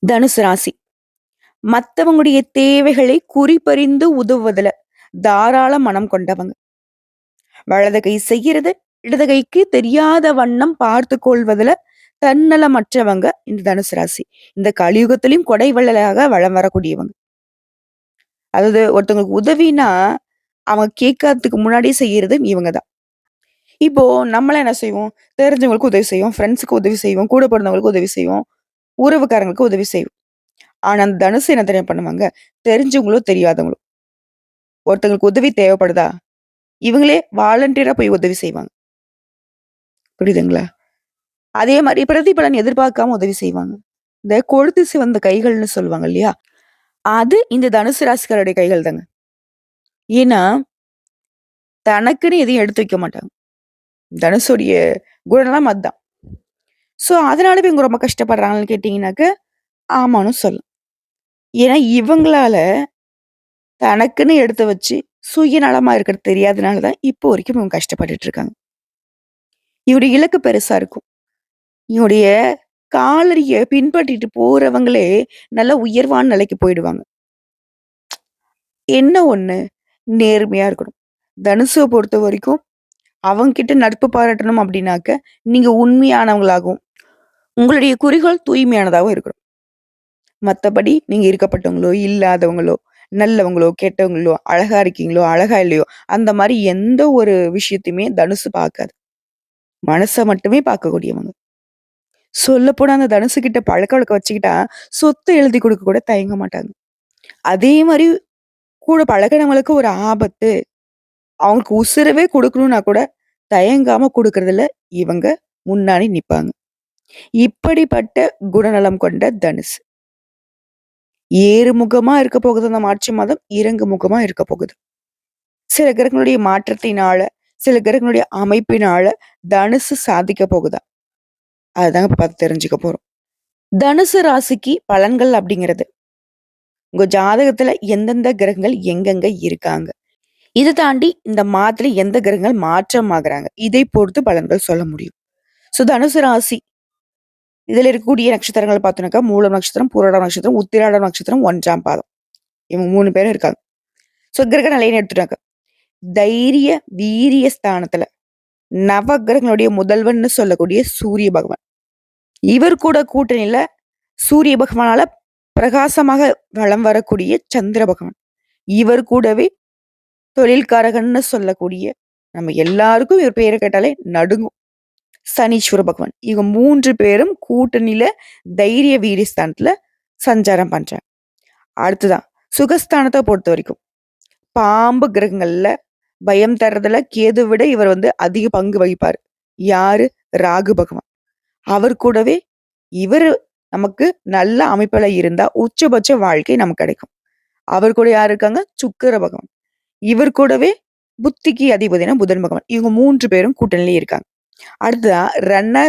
தனுசு ராசி. மத்தவங்களுடைய தேவைகளை குறிப்பறிந்து உதவுவதுல தாராள மனம் கொண்டவங்க. வலது கை செய்யறது, இடது கைக்கு தெரியாத வண்ணம் பார்த்துக் கொள்வதுல தன்னலமற்றவங்க இந்த தனுசு ராசி. இந்த கலியுகத்திலும் கொடை வள்ளலாக வலம் வரக்கூடியவங்க. அதாவது ஒருத்தவங்களுக்கு உதவினா, அவங்க கேட்கறதுக்கு முன்னாடியே செய்யறது இவங்க தான். இப்போ நம்மலாம் என்ன செய்வோம்? தெரிஞ்சவங்களுக்கு உதவி செய்வோம், ஃப்ரெண்ட்ஸ்க்கு உதவி செய்வோம், கூட பொறந்தவங்களுக்கு உதவி செய்வோம், உறவுக்காரங்களுக்கு உதவி செய்வோம். ஆனா, அந்த தனுசு என்ன தெரியுமா பண்ணுவாங்க? தெரிஞ்சவங்களோ, தெரியாதவங்களோ, ஒருத்தங்களுக்கு உதவி தேவைப்படுதா? இவங்களே வாலண்டியரா போய் உதவி செய்வாங்க. புரியுதுங்களா? அதே மாரி பிரதிபலன் எதிர்பார்க்காம உதவி செய்வாங்க. இந்த கொழுத்து சிவந்த கைகள்னு சொல்லுவாங்க இல்லையா? அது இந்த தனுசு ராசிக்காரருடைய கைகள் தாங்க. ஏன்னா, தனக்குன்னு எதையும் எடுத்து வைக்க மாட்டாங்க. தனுஷுடைய குணநலம் அதான். ஸோ, அதனாலவே இவங்க ரொம்ப கஷ்டப்படுறாங்கன்னு கேட்டீங்கன்னாக்க, ஆமான்னு சொல்லலாம். ஏன்னா, இவங்களால தனக்குன்னு எடுத்து வச்சு சுயநலமா இருக்கிறது தெரியாதனால தான் இப்போ வரைக்கும் இவங்க கஷ்டப்பட்டுட்டு இருக்காங்க. இவருடைய இலக்கு பெருசா இருக்கும். இவருடைய காலடிய பின்பற்றிட்டு போறவங்களே நல்ல உயர்வான நிலைக்கு போயிடுவாங்க. என்ன ஒண்ணு, நேர்மையா இருக்கணும். தனுஷுவ பொறுத்தவரைக்கும், அவங்க கிட்ட நட்பு பாராட்டணும் அப்படின்னாக்க, நீங்க உண்மையானவங்களாகவும், உங்களுடைய குறிக்கோள் தூய்மையானதாகவும் இருக்கணும். மத்தபடி நீங்க இருக்கப்பட்டவங்களோ, இல்லாதவங்களோ, நல்லவங்களோ, கெட்டவங்களோ, அழகா இருக்கீங்களோ, அழகா இல்லையோ, அந்த மாரி எந்த ஒரு விஷயத்தையுமே தனுசு பார்க்காது. மனச மட்டுமே பார்க்கக்கூடியவங்க. சொல்லப்போனா அந்த தனுசு கிட்ட பழக்கவழக்கம் வச்சுக்கிட்டா, சொத்து எழுதி குடுக்க கூட தயங்க மாட்டாங்க. அதே மாரி கூட பழகுனவங்களுக்கு ஒரு ஆபத்து, அவங்களுக்கு உசுரவே குடுக்கணும்னா கூட தயங்காம குடுக்கறதுல இவங்க முன்னாடி நிப்பாங்க. இப்படிப்பட்ட குணநலம் கொண்ட தனுசு. ஏறுமுகமா இருக்க போகுது அந்த மார்ச் மாதம், இறங்கு முகமா இருக்க போகுது. சில கிரகங்களுடைய மாற்றத்தினால, சில கிரகங்களுடைய அமைப்பினால தனுசு சாதிக்க போகுதா? அதுதாங்க இப்ப பார்த்து தெரிஞ்சுக்க போறோம். தனுசு ராசிக்கு பலன்கள் அப்படிங்கிறது, உங்க ஜாதகத்துல எந்தெந்த கிரகங்கள் எங்கெங்க இருக்காங்க. இத தாண்டி இந்த மாதத்துல எந்த கிரகங்கள் மாற்றம் ஆகுறாங்க. இதை பொறுத்து பலன்கள் சொல்ல முடியும். ஸோ தனுசு ராசி இதுல இருக்கக்கூடிய நட்சத்திரங்கள் பார்த்தோம்னாக்கா, மூலம் நட்சத்திரம், பூராடம் நட்சத்திரம், உத்திராடம் நட்சத்திரம், 1ஆம் பாதம். இவங்க 3 பேரும் இருக்காங்க. ஸோ கிரக நிலைன்னு எடுத்துட்டாங்க. தைரிய, வீரிய ஸ்தானத்துல நவகிரகங்களுடைய முதல்வன்னு சொல்லக்கூடிய சூரிய பகவான். இவர் கூட கூட்டணியில சூரிய பகவானால பிரகாசமாக வலம் வரக்கூடிய சந்திர பகவான். இவர் கூடவே தொழில்காரகன்னு சொல்லக்கூடிய நம்ம எல்லாருக்கும் இவர் பேரை கேட்டாலே நடுங்கும். சனீஸ்வர பகவான். இவங்க 3 பேரும் கூட்டணியில தைரிய வீரிய ஸ்தானத்துல சஞ்சாரம் பண்றாங்க. அடுத்ததான் சுகஸ்தானத்த பொறுத்தவரைக்கும், பாம்பு கிரகங்கள்ல பயம் தர்றதுல கேது விட இவர் அதிக பங்கு வகிப்பாரு. யாரு? ராகு பகவான். அவர் கூடவே இவரு நமக்கு நல்ல அமைப்புல இருந்தா உச்சபட்ச வாழ்க்கை நமக்கு கிடைக்கும். அவர் கூட யார் இருக்காங்க? சுக்கிர பகவான். இவர் கூடவே புத்திக்கு அதிபதினா புதன் பகவான். இவங்க 3 பேரும் கூட்டணியிலே இருக்காங்க. அடுத்ததா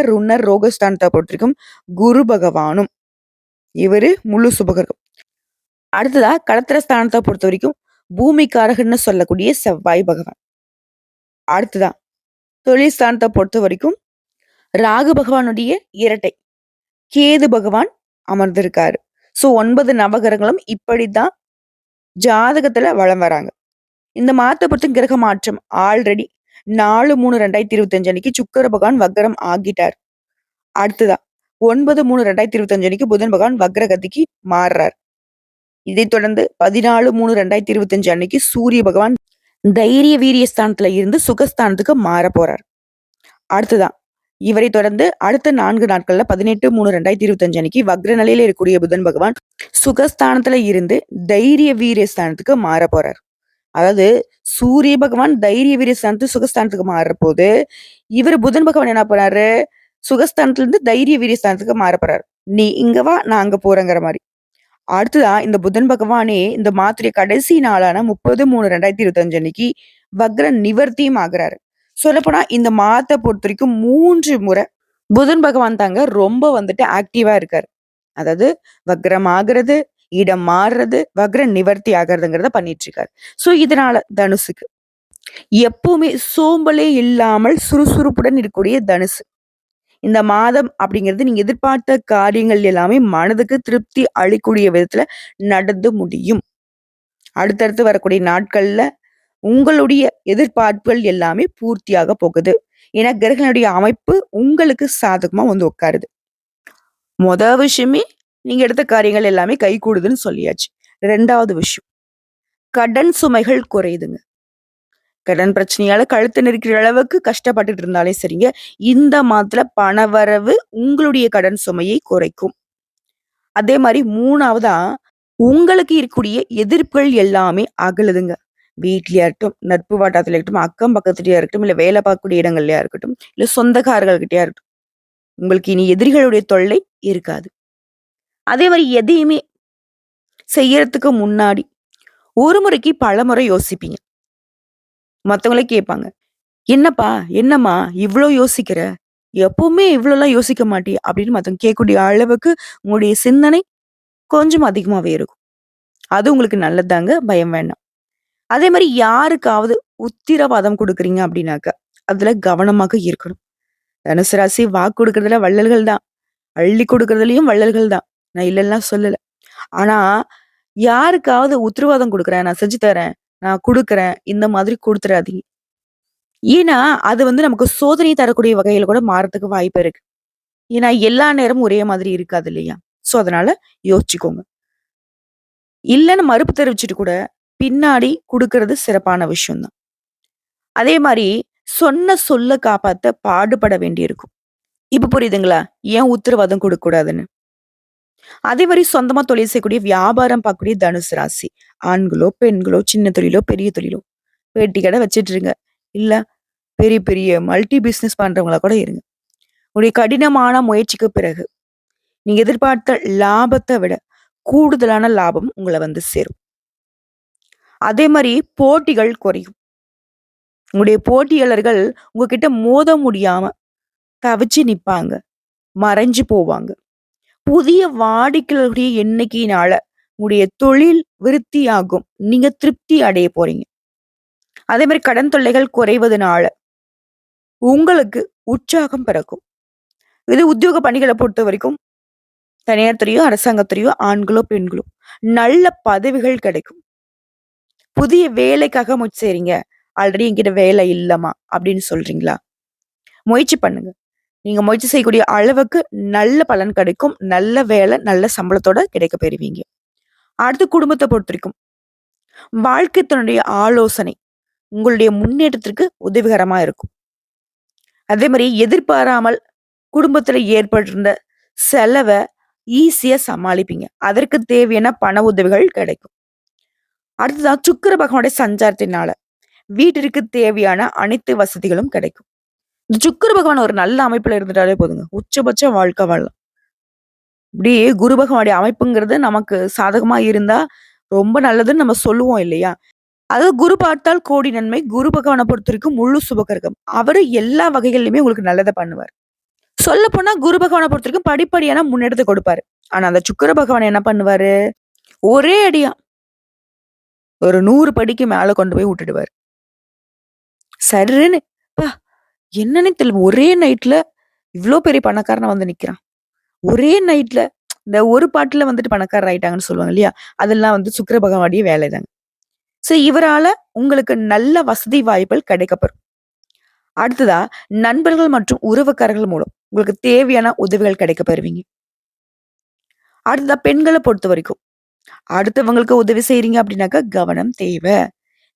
ருணர், ரோகஸ்தானத்த பொறுத்தவரைக்கும் குரு பகவானும் இவரு முழு சுபகிரகம். அடுத்ததா களத்திர ஸ்தானத்த பொறுத்தவரைக்கும் பூமிக்காரகன்னு சொல்லக்கூடிய செவ்வாய் பகவான். அடுத்ததா தொழில் ஸ்தானத்த பொறுத்தவரைக்கும் ராகு பகவானுடைய இரட்டை கேது பகவான் அமர்ந்திருக்காரு. ஸோ 9 நவகிரகங்களும் இப்படித்தான் ஜாதகத்துல வலம் வராங்க. இந்த மாதத்தை பொறுத்த கிரக மாற்றம் ஆல்ரெடி 4/3/2025 அன்னைக்கு சுக்கிர பகவான் வக்ரம் ஆகிட்டார். அடுத்ததா 9/3/2025 அன்னைக்கு புதன் பகவான் வக்ரகதிக்கு மாறுறார். இதைத் தொடர்ந்து 14/3/2025 அன்னைக்கு சூரிய பகவான் தைரிய வீரிய ஸ்தானத்துல இருந்து சுகஸ்தானத்துக்கு மாற போறார். அடுத்ததா இவரை தொடர்ந்து அடுத்த 4 நாட்கள்ல 18/3/2025 அன்னைக்கு வக்ர நிலையில இருக்கக்கூடிய புதன் பகவான் சுகஸ்தானத்துல இருந்து தைரிய வீரிய ஸ்தானத்துக்கு மாற போறார். அதாவது சூரிய பகவான் தைரிய வீரிய ஸ்தானத்து சுகஸ்தானத்துக்கு மாறுற போது, இவர் புதன் பகவான் என்ன பண்ணாரு? சுகஸ்தானத்துல இருந்து தைரிய வீரிய ஸ்தானத்துக்கு மாற போறாரு. நீ இங்க வா, நான் அங்க போறேங்கிற மாரி. அடுத்ததா இந்த புதன் பகவானே இந்த மாதத்துடைய கடைசி நாளான 30/3/2025 அன்னைக்கு வக்ர நிவர்த்தியும் ஆகுறாரு. சொல்லப்போனா இந்த மாதத்தை பொறுத்தவரைக்கும் 3 முறை புதன் பகவான் தாங்க ரொம்ப ஆக்டிவா இருக்காரு. அதாவது வக்ரம் ஆகுறது, இடம் மாறுறது, வக்ர நிவர்த்தி ஆகுறதுங்கிறத பண்ணிட்டு இருக்காரு. ஸோ இதனால தனுசுக்கு எப்பவுமே சோம்பலே இல்லாமல் சுறுசுறுப்புடன் இருக்கக்கூடிய தனுசு. இந்த மாதம் அப்படிங்கிறது நீங்க எதிர்பார்த்த காரியங்கள் எல்லாமே மனதுக்கு திருப்தி அளிக்கக்கூடிய விதத்துல நடந்து முடியும். அடுத்தடுத்து வரக்கூடிய நாட்கள்ல உங்களுடைய எதிர்பார்ப்புகள் எல்லாமே பூர்த்தியாக போகுது. ஏன்னா கிரகங்களுடைய அமைப்பு உங்களுக்கு சாதகமா வந்து உட்காருது. மொத விஷயமே நீங்க எடுத்த காரியங்கள் எல்லாமே கைகூடுதுன்னு சொல்லியாச்சு. 2வது விஷயம், கடன் சுமைகள் குறையுதுங்க. கடன் பிரச்சனையால கழுத்து நெரிக்கிற அளவுக்கு கஷ்டப்பட்டுட்டு இருந்தாலே சரிங்க, இந்த மாதத்துல பணவரவு உங்களுடைய கடன் சுமையை குறைக்கும். அதே மாரி 3வதா, உங்களுக்கு இருக்கக்கூடிய எதிர்ப்புகள் எல்லாமே அகலுதுங்க. வீட்லயா இருக்கட்டும், நட்பு வட்டாரத்தில இருக்கட்டும், அக்கம் பக்கத்துலயா இருக்கட்டும், இல்ல வேலை பார்க்கக்கூடிய இடங்கள்லயா இருக்கட்டும், இல்ல சொந்தக்காரர்கள் கிட்டயா இருக்கட்டும். உங்களுக்கு இனி எதிரிகளுடைய தொல்லை இருக்காது. அதே மாரி எதையுமே செய்யறதுக்கு முன்னாடி, ஒரு முறைக்கு பலமுறை யோசிப்பீங்க. மத்தவங்களே கேட்பாங்க. "என்னப்பா? என்னம்மா? இவ்ளோ யோசிக்கிற? எப்பவுமே இவ்ளோலாம் யோசிக்க மாட்டியே!" அப்படின்னு மத்தவங்க கேட்கக்கூடிய அளவுக்கு உங்களுடைய சிந்தனை கொஞ்சம் அதிகமாவே இருக்கும். அது உங்களுக்கு நல்லதுதாங்க. பயம் வேண்டாம். அதே மாரி யாருக்காவது உத்திரவாதம் குடுக்குறீங்க அப்படின்னாக்க, அதுல கவனமாக இருக்கணும். தனுசு ராசி வாக்கு குடுக்குறதுல வள்ளல்கள் தான். அள்ளி குடுக்குறதுலயும் வள்ளல்கள் தான். நான் இல்லன்னுலாம் சொல்லல. ஆனா, யாருக்காவது உத்தரவாதம் குடுக்குறேன், நான் செஞ்சு தரேன், நான் குடுக்குறேன், இந்த மாதிரி குடுத்துறாதீங்க. ஏன்னா, அது வந்து நமக்கு சோதனை தரக்கூடிய வகையில கூட மாறத்துக்கு வாய்ப்பு இருக்கு. ஏன்னா, எல்லா நேரமும் ஒரே மாதிரி இருக்காது இல்லையா? ஸோ, அதனால யோசிச்சுக்கோங்க. இல்லன்னு மறுப்பு தெரிவிச்சுட்டு கூட, பின்னாடி குடுக்குறது சிறப்பான விஷயம் தான். அதே மாரி சொன்ன சொல்ல காப்பாத்த பாடுபட வேண்டியிருக்கும். இப்ப புரியுதுங்களா? ஏன் உத்தரவாதம் குடுக்கக்கூடாதுன்னு. அதே மாரி சொந்தமா தொழில் செய்யக்கூடிய வியாபாரம் பார்க்கக்கூடிய தனுசு ராசி. ஆண்களோ, பெண்களோ, சின்ன தொழிலோ, பெரிய தொழிலோ, பெட்டி கடை வச்சுட்டு இருங்க. இல்ல பெரிய பெரிய மல்டி பிசினஸ் பண்றவங்களா கூட இருங்க. உங்களுடைய கடினமான முயற்சிக்கு பிறகு, நீங்க எதிர்பார்த்த லாபத்த விட கூடுதலான லாபம் உங்கள வந்து சேரும். அதே மாரி போட்டிகள் குறையும். உங்களுடைய போட்டியாளர்கள் உங்ககிட்ட மோத முடியாம தவிச்சு நிப்பாங்க. மறைஞ்சு போவாங்க. புதிய வாடிக்கையாளர்களுடைய எண்ணிக்கையினால உங்களுடைய தொழில் விருத்தியாகும். நீங்க திருப்தி அடைய போறீங்க. அதே மாரி கடன் தொல்லைகள் குறைவதனால உங்களுக்கு உற்சாகம் பிறக்கும். இது உத்தியோக பணிகள பொறுத்தவரைக்கும் தனியார் துறையோ, அரசாங்கத்துறையோ, ஆண்களோ, பெண்களோ நல்ல பதவிகள் கிடைக்கும். புதிய வேலைக்காக முயற்சி செய்றீங்க. ஆல்ரெடி என்கிட்ட வேலை இல்லம்மா அப்படின்னு சொல்றீங்களா? முயற்சி பண்ணுங்க. நீங்க முயற்சி செய்யக்கூடிய அளவுக்கு நல்ல பலன் கிடைக்கும். நல்ல வேலை, நல்ல சம்பளத்தோட கிடைக்கப் பெறுவீங்க. அடுத்து குடும்பத்த பொறுத்தவரைக்கும், வாழ்க்கை துணையுடைய ஆலோசனை உங்களுடைய முன்னேற்றத்திற்கு உதவிகரமா இருக்கும். அதே மாரி எதிர்பாராமல் குடும்பத்துல ஏற்பட்டிருந்த செலவ ஈஸியா சமாளிப்பீங்க. அதற்கு தேவையான பண உதவிகள் கிடைக்கும். அடுத்ததா சுக்கிர பகவானுடைய சஞ்சாரத்தினால வீட்டிற்கு தேவையான அனைத்து வசதிகளும் கிடைக்கும். இந்த சுக்கிர பகவான் ஒரு நல்ல அமைப்புல இருந்துட்டாலே போதுங்க. உச்சபட்ச வாழ்க்கை வாழலாம். இப்படியே குரு பகவானுடைய அமைப்புங்கிறது நமக்கு சாதகமா இருந்தா ரொம்ப நல்லதுன்னு நம்ம சொல்லுவோம் இல்லையா? அதாவது குரு பார்த்தால் கோடி நன்மை. குரு பகவான பொறுத்தவரைக்கும் முழு சுபகிரகம். அவரு எல்லா வகைகள்லயுமே உங்களுக்கு நல்லத பண்ணுவாரு. சொல்லப்போனா குரு பகவான பொறுத்தவரைக்கும் படிப்படியான முன்னேற்றத்த கொடுப்பாரு. ஆனா அந்த சுக்கிர பகவான் என்ன பண்ணுவாரு? ஒரே அடியா ஒரு 100 படிக்கு மேல கொண்டு போய் விட்டுடுவாரு. சர்ருன்னு அப்பா! என்னன்னே தெரியல. ஒரே நைட்ல இவ்ளோ பெரிய பணக்காரனா வந்து நிக்கிறான். ஒரே நைட்ல இந்த ஒரு பாட்டுல வந்துட்டு பணக்காரர் ஆயிட்டாங்கன்னு சொல்லுவாங்க இல்லையா? அதெல்லாம் வந்து சுக்கிர பகவானுடைய வேலைதாங்க. சோ இவரால உங்களுக்கு நல்ல வசதி வாய்ப்புகள் கிடைக்கப்பெறும். அடுத்ததா நண்பர்கள் மற்றும் உறவுக்காரர்கள் மூலம் உங்களுக்கு தேவையான உதவிகள் கிடைக்கப் பெறுவீங்க. அடுத்ததா பெண்கள பொறுத்தவரைக்கும், அடுத்தவங்களுக்கு உதவி செய்றீங்க அப்படின்னாக்கா கவனம் தேவை.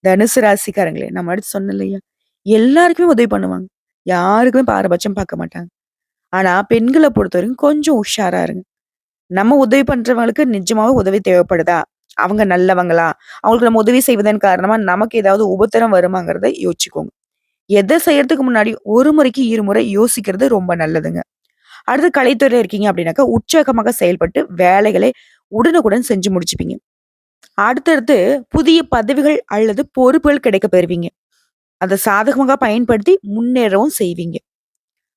தனுசு ராசிக்காரங்களே, நான் முன்னாடி சொன்னேன் இல்லையா? எல்லாருக்குமே உதவி பண்ணுவாங்க. யாருக்குமே பாரபட்சம் பார்க்க மாட்டாங்க. ஆனா பெண்கள பொறுத்தவரைக்கும் கொஞ்சம் உஷாரா இருங்க. நம்ம உதவி பண்றவங்களுக்கு நிஜமாவே உதவி தேவைப்படுதா? அவங்க நல்லவங்களா? அவங்களுக்கு நம்ம உதவி செய்வதன் காரணமா நமக்கு ஏதாவது உபத்திரம் வருமாங்கிறத யோசிச்சுக்கோங்க. எத செய்யறதுக்கு முன்னாடி ஒரு முறைக்கு இருமுறை யோசிக்கிறது ரொம்ப நல்லதுங்க. அடுத்து கலைத்துறையில இருக்கீங்க அப்படின்னாக்கா, உற்சாகமாக செயல்பட்டு வேலைகளை உடனுக்குடன் செஞ்சு முடிச்சுப்பீங்க. அடுத்தடுத்து புதிய பதவிகள் அல்லது பொறுப்புகள் கிடைக்கப் பெறுவீங்க. அத சாதகமாக பயன்படுத்தி முன்னேறவும் செய்வீங்க.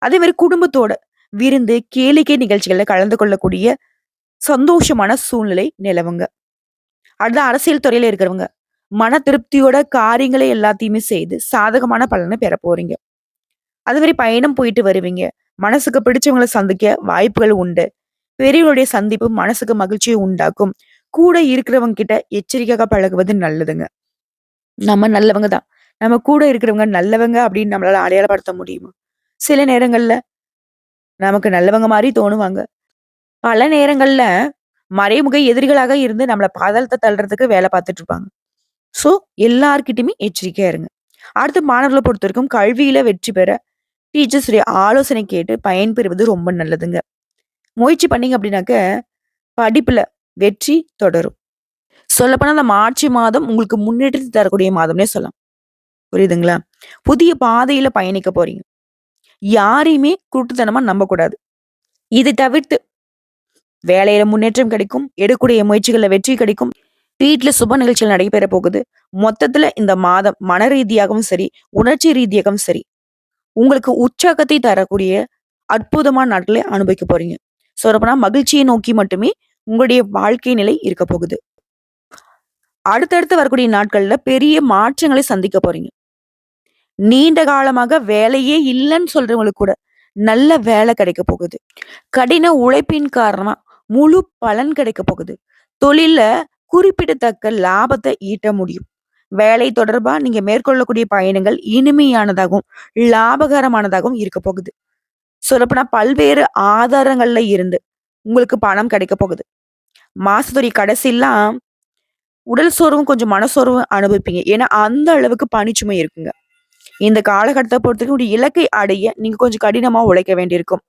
அதே மாரி குடும்பத்தோட விருந்து, கேளிக்கை நிகழ்ச்சிகள்ல கலந்து கொள்ளக்கூடிய சந்தோஷமான சூழ்நிலை நிலவுங்க. அடுத்து அரசியல் துறையில இருக்கிறவங்க, மன திருப்தியோட காரியங்களை எல்லாத்தையுமே செய்து சாதகமான பலன பெறப் போறீங்க. அது மாரி பயணம் போயிட்டு வருவீங்க. மனசுக்கு பிடிச்சவங்கள சந்திக்க வாய்ப்புகள் உண்டு. பெரியவர்களுடைய சந்திப்பு மனசுக்கு மகிழ்ச்சியை உண்டாக்கும். கூட இருக்கிறவங்க கிட்ட எச்சரிக்கையா பழகுவது நல்லதுங்க. நம்ம நல்லவங்க தான். நம்ம கூட இருக்கிறவங்க நல்லவங்க அப்படின்னு நம்மளால அடையாளப்படுத்த முடியுமா? சில நேரங்கள்ல நமக்கு நல்லவங்க மாரி தோணுவாங்க. பல நேரங்கள்ல மறைமுக எதிரிகளாக இருந்து நம்மள பாதாளத்த தள்றதுக்கு வேல பார்த்துட்டு இருப்பாங்க. ஸோ எல்லார்கிட்டயுமே எச்சரிக்கையா இருங்க. அடுத்து மாணவர்கள பொறுத்தவரைக்கும் கல்வியில வெற்றி பெற டீச்சர்ஸ் உடைய ஆலோசனை கேட்டு பயன்பெறுவது ரொம்ப நல்லதுங்க. முயற்சி பண்ணீங்க அப்படின்னாக்க, படிப்புல வெற்றி தொடரும். சொல்லப்போனா அந்த மார்ச் மாதம் உங்களுக்கு முன்னேற்றத்தை தரக்கூடிய மாதம்னே சொல்லலாம். புரியுதுங்களா? புதிய பாதையில பயணிக்க போறீங்க. யாரையுமே குருட்டுத்தனமா நம்பக்கூடாது. இதை தவிர்த்து வேலையில முன்னேற்றம் கிடைக்கும். எடுக்கக்கூடிய முயற்சிகள்ல வெற்றி கிடைக்கும். வீட்ல சுப நிகழ்ச்சிகள் நடைபெற போகுது. மொத்தத்துல இந்த மாதம் மன ரீதியாகவும் சரி, உணர்ச்சி ரீதியாகவும் சரி, உங்களுக்கு உற்சாகத்தை தரக்கூடிய அற்புதமான நாட்களை அனுபவிக்க போறீங்க. சொல்லப்போனா மகிழ்ச்சியை நோக்கி மட்டுமே உங்களுடைய வாழ்க்கை நிலை இருக்க போகுது. அடுத்தடுத்து வரக்கூடிய நாட்கள்ல பெரிய மாற்றங்களை சந்திக்க போறீங்க. நீண்ட காலமாக வேலையே இல்லன்னு சொல்றவங்களுக்கு கூட நல்ல வேலை கிடைக்க போகுது. கடின உழைப்பின் காரணமா முழு பலன் கிடைக்க போகுது. தொழில்ல குறிப்பிடத்தக்க லாபத்தை ஈட்ட முடியும். வேலை தொடர்பா நீங்க மேற்கொள்ளக்கூடிய பயணங்கள் இனிமையானதாகவும், லாபகரமானதாகவும் இருக்க போகுது. சொல்லப்போனா பல்வேறு ஆதாரங்கள்ல இருந்து உங்களுக்கு பணம் கிடைக்க போகுது. மாசத்துடைய கடைசிலாம் உடல் சோர்வும், கொஞ்சம் மனசோர்வும் அனுபவிப்பீங்க. ஏன்னா, அந்த அளவுக்கு பணிச்சுமை இருக்குங்க. இந்த காலகட்டத்த பொறுத்தவரைக்கும் ஒரு இலக்கை அடைய நீங்க கொஞ்சம் கடினமா உழைக்க வேண்டியிருக்கும்.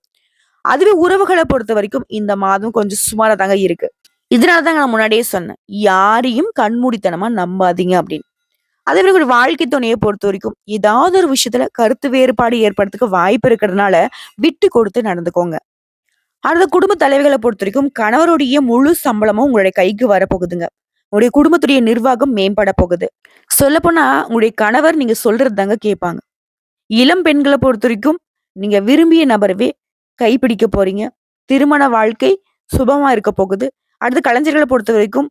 அதுவே உறவுகள பொறுத்தவரைக்கும் இந்த மாதம் கொஞ்சம் சுமாரா தாங்க இருக்கு. இதனால தாங்க நான் முன்னாடியே சொன்னேன். யாரையும் கண்மூடித்தனமா நம்பாதீங்க அப்படின்னு. அதே மாரி ஒரு வாழ்க்கை துணைய பொறுத்தவரைக்கும், ஏதாவது ஒரு விஷயத்துல கருத்து வேறுபாடு ஏற்படுறதுக்கு வாய்ப்பு இருக்கிறதுனால, விட்டு கொடுத்து நடந்துக்கோங்க. அடுத்த குடும்ப தலைவிகள பொறுத்தவரைக்கும், கணவருடைய முழு சம்பளமும் உங்களுடைய கைக்கு வரப்போகுதுங்க. உங்களுடைய குடும்பத்துடைய நிர்வாகம் மேம்பட போகுது. சொல்லப்போனா, உங்களுடைய கணவர் நீங்க சொல்றது தாங்க கேட்பாங்க. இளம் பெண்கள பொறுத்தவரைக்கும், நீங்க விரும்பிய நபரவே கைப்பிடிக்க போறீங்க. திருமண வாழ்க்கை சுபமா இருக்க போகுது. அடுத்து கலைஞர்கள பொறுத்தவரைக்கும்,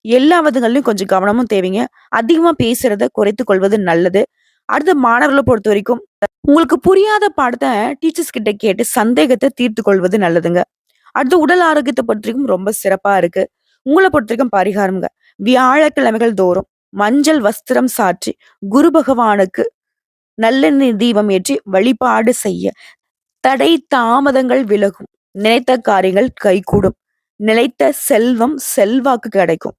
எல்லா விதங்கள்லயும் கொஞ்சம் கவனமும் தேவைங்க. அதிகமா பேசுறத குறைத்துக் கொள்வது நல்லது. அடுத்து மாணவர்கள பொறுத்தவரைக்கும், உங்களுக்கு புரியாத பாடத்த டீச்சர்ஸ் கிட்ட கேட்டு சந்தேகத்த தீர்த்துக் கொள்வது நல்லதுங்க. அடுத்து உடல் ஆரோக்கியத்த பொறுத்தவரைக்கும் ரொம்ப சிறப்பா இருக்கு. உங்கள பொறுத்தவரைக்கும் பரிகாரம்ங்க. வியாழக்கிழமைகள் தோறும் மஞ்சள் வஸ்திரம் சாற்றி குரு பகவானுக்கு நல்லெண்ணெய் தீபம் ஏற்றி வழிபாடு செய்ய தடை தாமதங்கள் விலகும். நினைத்த காரியங்கள் கைகூடும். நிலைத்த செல்வம் செல்வாக்கு கிடைக்கும்.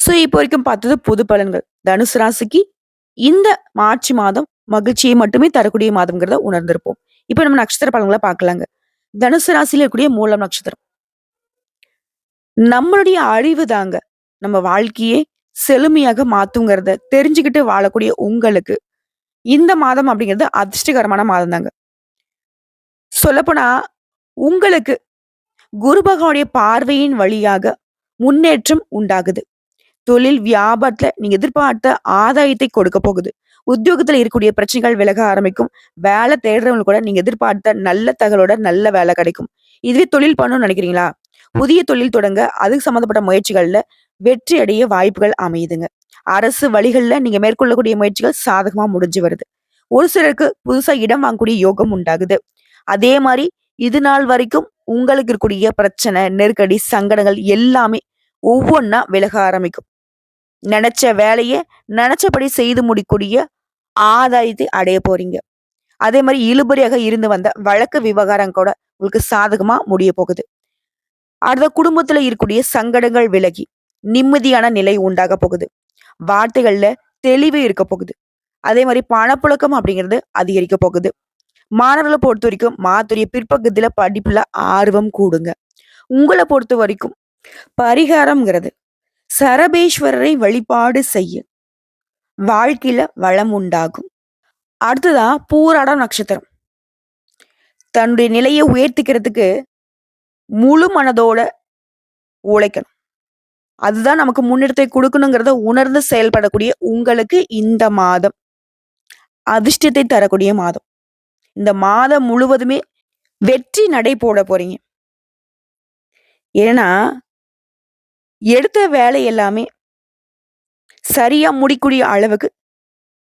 சோ இப்போ வரைக்கும் பார்த்தது பொது பலன்கள். தனுசு ராசிக்கு இந்த மார்ச் மாதம் மகிழ்ச்சியை மட்டுமே தரக்கூடிய மாதம்ங்கிறத உணர்ந்திருப்போம். இப்ப நம்ம நட்சத்திர பலன்கள பார்க்கலாங்க. தனுசு ராசியில இருக்கக்கூடிய மூலம் நட்சத்திரம். நம்மளுடைய அறிவு தாங்க நம்ம வாழ்க்கையே செழுமையாக மாத்துங்கிறத தெரிஞ்சுக்கிட்டு வாழக்கூடிய உங்களுக்கு இந்த மாதம் அப்படிங்கிறது அதிர்ஷ்டகரமான மாதம் தாங்க. சொல்லப்போனா உங்களுக்கு குரு பகவானுடைய பார்வையின் வழியாக முன்னேற்றம் உண்டாகுது. தொழில் வியாபாரத்துல நீங்க எதிர்பார்த்த ஆதாயத்தை கொடுக்க போகுது. உத்தியோகத்துல இருக்கக்கூடிய பிரச்சனைகள் விலக ஆரம்பிக்கும். வேலை தேடுறவங்களுக்கு கூட நீங்க எதிர்பார்த்த நல்ல தகவலோட நல்ல வேலை கிடைக்கும். இதுவே தொழில் பண்ணணும்னு நினைக்கிறீங்களா? புதிய தொழில் தொடங்க அதுக்கு சம்மந்தப்பட்ட முயற்சிகள்ல வெற்றி அடைய வாய்ப்புகள் அமையுதுங்க. அரசு வழிகள்ல நீங்க மேற்கொள்ளக்கூடிய முயற்சிகள் சாதகமா முடிஞ்சு வருது. ஒரு சிலருக்கு புதுசா இடம் வாங்கக்கூடிய யோகம் உண்டாகுது. அதே மாரி இது நாள் வரைக்கும் உங்களுக்கு இருக்கக்கூடிய பிரச்சனை, நெருக்கடி, சங்கடங்கள் எல்லாமே ஒவ்வொன்னா விலக ஆரம்பிக்கும். நெனச்ச வேலைய நெனச்சபடி செய்து முடிக்கூடிய ஆதாயத்தை அடைய போறீங்க. அதே மாரி இழுபறியாக இருந்து வந்த வழக்கு விவகாரம் கூட உங்களுக்கு சாதகமா முடிய போகுது. அடுத்த குடும்பத்துல இருக்கக்கூடிய சங்கடங்கள் விலகி நிம்மதியான நிலை உண்டாக போகுது. வார்த்தைகள்ல தெளிவு இருக்க போகுது. அதே மாரி பணப்புழக்கம் அப்படிங்கிறது அதிகரிக்க போகுது. மாணவர்களை பொறுத்த வரைக்கும் மாத்துடைய பிற்பகுதியில படிப்புல ஆர்வம் கூடுங்க. உங்களை பொறுத்த வரைக்கும் பரிகாரம்ங்கிறது சரபேஸ்வரரை வழிபாடு செய்ய வாழ்க்கையில வளம் உண்டாகும். அடுத்ததா பூராடம் நட்சத்திரம். தன்னுடைய நிலையை உயர்த்திக்கிறதுக்கு முழு மனதோட உழைக்கணும். அதுதான் நமக்கு முன்னிடத்தை கொடுக்கணுங்கிறத உணர்ந்து செயல்படக்கூடிய உங்களுக்கு இந்த மாதம் அதிர்ஷ்டத்தை தரக்கூடிய மாதம். இந்த மாதம் முழுவதுமே வெற்றி நடை போட போறீங்க. ஏன்னா எடுத்த வேலை எல்லாமே சரியா முடிக்கூடிய அளவுக்கு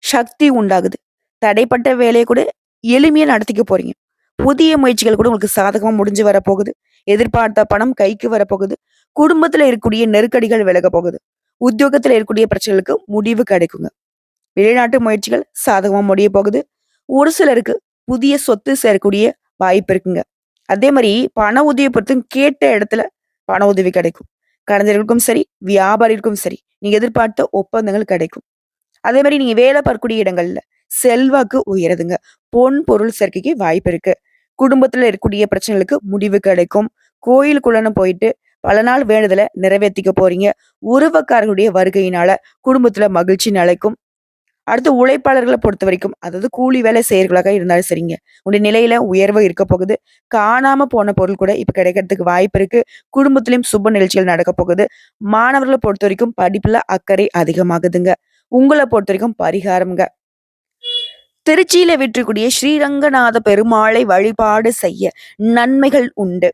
சக்தி உண்டாகுது. தடைப்பட்ட வேலையை கூட எளிமையா நடத்திக்க போறீங்க. புதிய முயற்சிகள் கூட உங்களுக்கு சாதகமா முடிஞ்சு வரப்போகுது. எதிர்பார்த்த பணம் கைக்கு வரப்போகுது. குடும்பத்துல இருக்கக்கூடிய நெருக்கடிகள் விலக போகுது. உத்தியோகத்துல இருக்கக்கூடிய பிரச்சனைகளுக்கு முடிவு கிடைக்குங்க. வெளிநாட்டு முயற்சிகள் சாதகமா முடிய போகுது. ஒரு சிலருக்கு புதிய சொத்து சேரக்கூடிய வாய்ப்பு இருக்குங்க. அதே மாரி பண உதவிய பொறுத்தும் கேட்ட இடத்துல பண உதவி கிடைக்கும். கலைஞர்களுக்கும் சரி, வியாபாரிகளுக்கும் சரி, நீங்க எதிர்பார்த்த ஒப்பந்தங்கள் கிடைக்கும். அதே மாரி நீங்க வேலை பார்க்கக்கூடிய இடங்கள்ல செல்வாக்கு உயருதுங்க. பொன், பொருள் சேர்க்கைக்கு வாய்ப்பு இருக்கு. குடும்பத்துல இருக்கக்கூடிய பிரச்சனைகளுக்கு முடிவு கிடைக்கும். கோயிலுக்குள்ளன்னு போயிட்டு பல நாள் வேண்டுதல நிறைவேத்திக்க போறீங்க. உறவுக்காரர்களுடைய வருகையினால குடும்பத்துல மகிழ்ச்சி நிலைக்கும். அடுத்து உழைப்பாளர்கள பொறுத்தவரைக்கும், அதாவது கூலி வேலை செய்றவர்களாக இருந்தாலும் சரிங்க. உங்களுடைய நிலையில உயர்வு இருக்க போகுது. காணாம போன பொருள் கூட இப்ப கிடைக்கிறதுக்கு வாய்ப்பு இருக்கு. குடும்பத்திலயும் சுப நிகழ்ச்சிகள் நடக்க போகுது. மாணவர்கள பொறுத்தவரைக்கும் படிப்புல அக்கறை அதிகமாகுதுங்க. உங்கள பொறுத்தவரைக்கும் பரிகாரம்ங்க. திருச்சியில விற்றக்கூடிய ஸ்ரீரங்கநாத பெருமாளை வழிபாடு செய்ய நன்மைகள் உண்டு.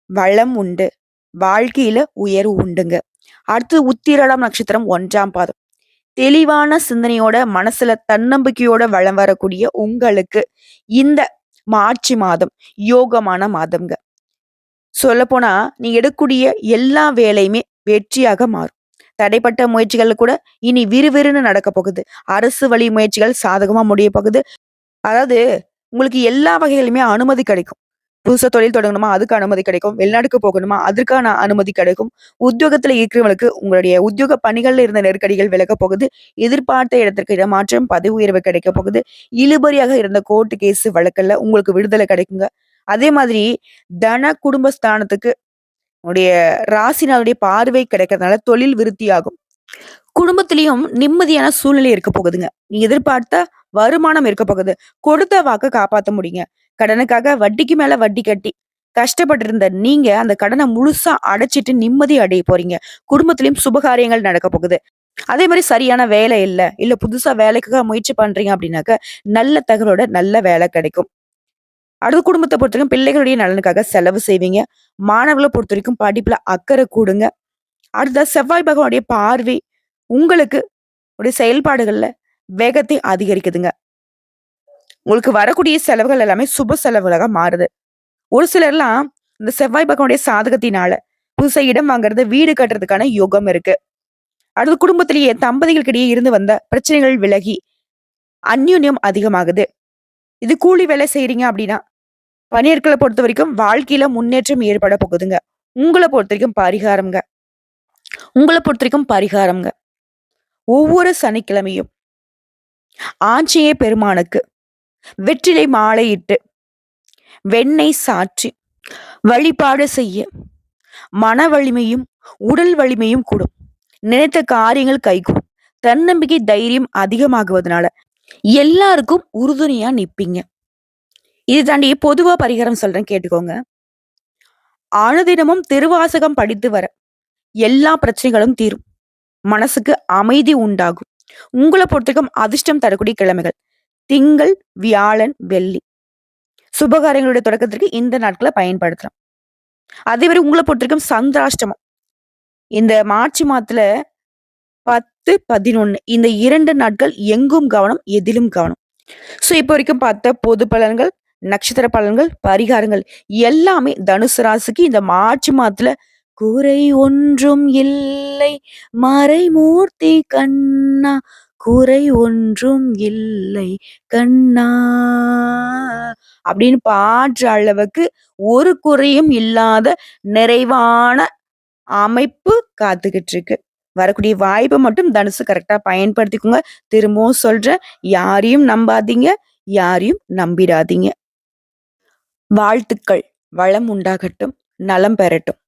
வளம் உண்டு. வாழ்க்கையில உயர்வு உண்டுங்க. அடுத்து உத்திரடம் நட்சத்திரம் 1ஆம் பாதம். தெளிவான சிந்தனையோட, மனசுல தன்னம்பிக்கையோட வலம் வரக்கூடிய உங்களுக்கு இந்த மார்ச் மாதம் யோகமான மாதம்ங்க. சொல்லப்போனா, நீங்க எடுக்கக்கூடிய எல்லா வேலையுமே வெற்றியாக மாறும். தடைப்பட்ட முயற்சிகள் கூட இனி விறுவிறுன்னு நடக்க போகுது. அரசு வழி முயற்சிகள் சாதகமா முடிய போகுது. அதாவது உங்களுக்கு எல்லா வகையிலுமே அனுமதி கிடைக்கும். புதுசா தொழில் தொடங்கணுமா? அதுக்கு அனுமதி கிடைக்கும். வெளிநாட்டுக்கு போகணுமா? அதற்கான அனுமதி கிடைக்கும். உத்தியோகத்துல இருக்கிறவங்களுக்கு உங்களுடைய உத்தியோக பணிகள்ல இருந்த நெருக்கடிகள் விலகப் போகுது. எதிர்பார்த்த இடத்திற்கு இடமாற்றம், பதவி உயர்வு கிடைக்கப் போகுது. இழுபறியாக இருந்த கோர்ட் கேஸ் வழக்கல்ல உங்களுக்கு விடுதலை கிடைக்குங்க. அதே மாதிரி தன குடும்ப ஸ்தானத்துக்கு உங்களுடைய ராசினாருடைய பார்வை கிடைக்கிறதுனால தொழில் விருத்தியாகும். குடும்பத்திலயும் நிம்மதியான சூழ்நிலை இருக்க போகுதுங்க. நீங்க எதிர்பார்த்த வருமானம் இருக்க போகுது. கொடுத்த வாக்க காப்பாத்த முடியுங்க. கடனுக்காக வட்டிக்கு மேல வட்டி கட்டி கஷ்டப்பட்டு இருந்த நீங்க அந்த கடனை முழுசா அடைச்சிட்டு நிம்மதி அடைய போறீங்க. குடும்பத்திலயும் சுபகாரியங்கள் நடக்க போகுது. அதே மாதிரி சரியான வேலை இல்ல புதுசா வேலைக்காக முயற்சி பண்றீங்க அப்படின்னாக்க நல்ல தகவலோட நல்ல வேலை கிடைக்கும். அடுத்த குடும்பத்தை பொறுத்தவரைக்கும் பிள்ளைகளுடைய நலனுக்காக செலவு செய்வீங்க. மாணவர்களை பொறுத்த வரைக்கும் படிப்புல அக்கறை கூடுங்க. அடுத்த செவ்வாய் பகவானுடைய பார்வை உங்களுக்கு உடைய செயல்பாடுகள்ல வேகத்தை அதிகரிக்குதுங்க. உங்களுக்கு வரக்கூடிய செலவுகள் எல்லாமே சுப செலவுகளாக மாறுது. ஒரு சிலர்லாம் இந்த செவ்வாய் பகவானுடைய சாதகத்தினால புதுசா இடம் வாங்குறது, வீடு கட்டுறதுக்கான யோகம் இருக்கு. அடுத்து குடும்பத்திலேயே தம்பதிகளுக்கிடையே இருந்து வந்த பிரச்சனைகள் விலகி அந்யோன்யம் அதிகமாகுது. இது கூலி வேலை செய்றீங்க அப்படின்னா, பணியாட்களை பொறுத்த வரைக்கும் வாழ்க்கையில முன்னேற்றம் ஏற்பட போகுதுங்க. உங்களை பொறுத்த வரைக்கும் பரிகாரம்ங்க. உங்களை பொறுத்த வரைக்கும் பரிகாரம்ங்க. ஒவ்வொரு சனிக்கிழமையும் ஆஞ்சநேய பெருமானுக்கு வெற்றிலை மாலையிட்டு வெண்ணெய் சாற்றி வழிபாடு செய்ய மன வலிமையும் உடல் வலிமையும் கூடும். நினைத்த காரியங்கள் கைகூடும். தன்னம்பிக்கை தைரியம் அதிகமாகுவதனால எல்லாருக்கும் உறுதுணையா நிப்பீங்க. இது தாண்டி பொதுவா பரிகாரம் சொல்றேன் கேட்டுக்கோங்க. அனுதினமும் திருவாசகம் படித்து வர எல்லா பிரச்சனைகளும் தீரும். மனசுக்கு அமைதி உண்டாகும். உங்களை பொறுத்தவரைக்கும் அதிர்ஷ்டம் தரக்கூடிய கிழமைகள் திங்கள், வியாழன், வெள்ளி. சுபகாரியங்களுடைய தொடக்கத்திற்கு இந்த நாட்களை பயன்படுத்தலாம். அதே மாதிரி உங்களை பொறுத்தவரைக்கும் சந்திராஷ்டமம் இந்த மார்ச் மாதத்துல 10, 11 இந்த 2 நாட்கள் எங்கும் கவனம், எதிலும் கவனம். சோ இப்போ வரைக்கும் பார்த்த பொது பலன்கள், நட்சத்திர பலன்கள், பரிகாரங்கள் எல்லாமே தனுசு ராசிக்கு இந்த மார்ச் மாதத்துல குறை ஒன்றும் இல்லை மறைமூர்த்தி கண்ணா, குறை ஒன்றும் இல்லை கண்ணா அப்படின்னு பாடுற அளவுக்கு ஒரு குறையும் இல்லாத நிறைவான அமைப்பு காத்துக்கிட்டு இருக்கு. வரக்கூடிய வாய்ப்பை மட்டும் தனுசு கரெக்டா பயன்படுத்திக்கோங்க. திரும்பவும் சொல்றேன், யாரையும் நம்பாதீங்க, யாரையும் நம்பிடாதீங்க. வாழ்த்துக்கள். வளம் உண்டாகட்டும், நலம் பெறட்டும்.